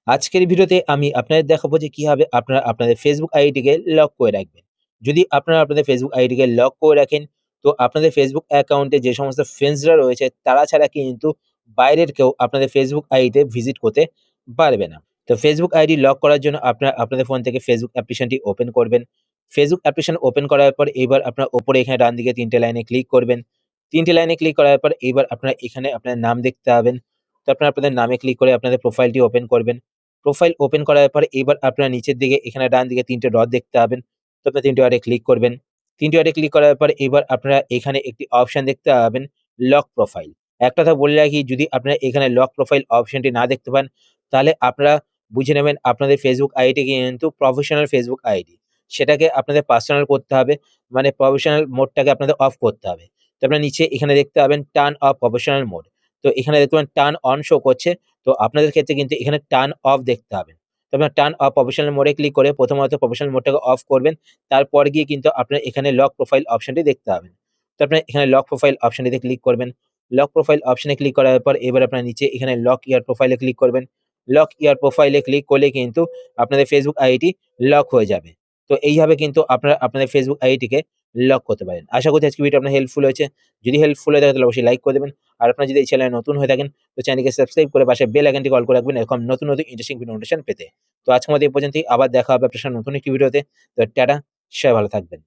আজকের ভিডিওতে আমি আপনাদের দেখাবো যে কিভাবে আপনারা আপনাদের ফেসবুক আইডিকে লক করে রাখবেন। যদি আপনারা আপনাদের ফেসবুক আইডিকে লক করে রাখেন, তো আপনাদের ফেসবুক অ্যাকাউন্টে যে সমস্ত ফ্রেন্ডসরা রয়েছে তারা ছাড়া কিন্তু বাইরের কেউ আপনাদের ফেসবুক আইডিতে ভিজিট করতে পারবে না। তো ফেসবুক আইডি লক করার জন্য আপনারা আপনাদের ফোন থেকে ফেসবুক অ্যাপ্লিকেশনটি ওপেন করবেন। ফেসবুক অ্যাপ্লিকেশন ওপেন করার পর এইবার আপনারা ওপরে এখানে ডান দিকে ৩ টে লাইনে ক্লিক করবেন। ৩ টে লাইনে ক্লিক করার পর এইবার আপনারা এখানে আপনাদের নাম দেখতে পাবেন। তো আপনারা আপনাদের নামে ক্লিক করে আপনাদের প্রোফাইলটি ওপেন করবেন। প্রোফাইল ওপেন করার পরে এবার আপনারা নিচের দিকে এখানে ডান দিকে ৩ টে ডট দেখতে পাবেন। তো আপনারা ৩ টে ডটে ক্লিক করবেন। ৩ টে ডটে ক্লিক করার পর এবার আপনারা এখানে একটি অপশন দেখতে পাবেন লক প্রোফাইল। একটা কথা বলে রাখি, যদি আপনারা এখানে লক প্রোফাইল অপশনটি না দেখতে পান, তাহলে আপনারা বুঝে নেবেন আপনাদের ফেসবুক আইডি কিন্তু প্রফেশনাল ফেসবুক আইডি। সেটাকে আপনাদের পার্সোনাল করতে হবে। মানে প্রফেশনাল মোডটাকে আপনাদের অফ করতে হবে। তো আপনারা নিচে এখানে দেখতে পাবেন টার্ন অফ প্রফেশনাল মোড। তো এখানে দেখতে পাবেন টার্ন অন শো করছে। তো আপনাদের ক্ষেত্রে কিন্তু এখানে টার্ন অফ দেখতে হবে। তো আপনার টার্ন অফ প্রফেশনাল মোডে ক্লিক করে প্রথমত প্রফেশনাল মোডটাকে অফ করবেন। তারপর গিয়ে কিন্তু আপনার এখানে লক প্রোফাইল অপশনটি দেখতে পাবেন। তো আপনার এখানে লক প্রোফাইল অপশনটিতে ক্লিক করবেন। লক প্রোফাইল অপশনে ক্লিক করার পর এবার আপনার নিচে এখানে লক ইওর প্রোফাইলে ক্লিক করবেন। লক ইওর প্রোফাইলে ক্লিক করলে কিন্তু আপনাদের ফেসবুক আইডি লক হয়ে যাবে। তো এইভাবে কিন্তু আপনারা আপনাদের ফেসবুক আইডিকে লক করতে পারেন। আশা করছি আজকের ভিডিওটা আপনার হেল্পফুল হয়েছে। যদি হেল্পফুল হয়ে থাকে তাহলে অবশ্যই লাইক করে দেবেন। আর আপনারা যদি এই চ্যানেলে নতুন হয়ে থাকেন, তো চ্যানেলকে সাবস্ক্রাইব করে পাশে বেল আইকনটি অল করে রাখবেন এরকম নতুন, নতুন ইন্টারেস্টিং ভিডিও নোটিফিকেশন পেতে। তো আজকের মতো এই পর্যন্তই। আবার দেখা হবে আপনার সাথে নতুন একটি ভিডিওতে। তো টাটা, সবাই ভালো থাকবেন।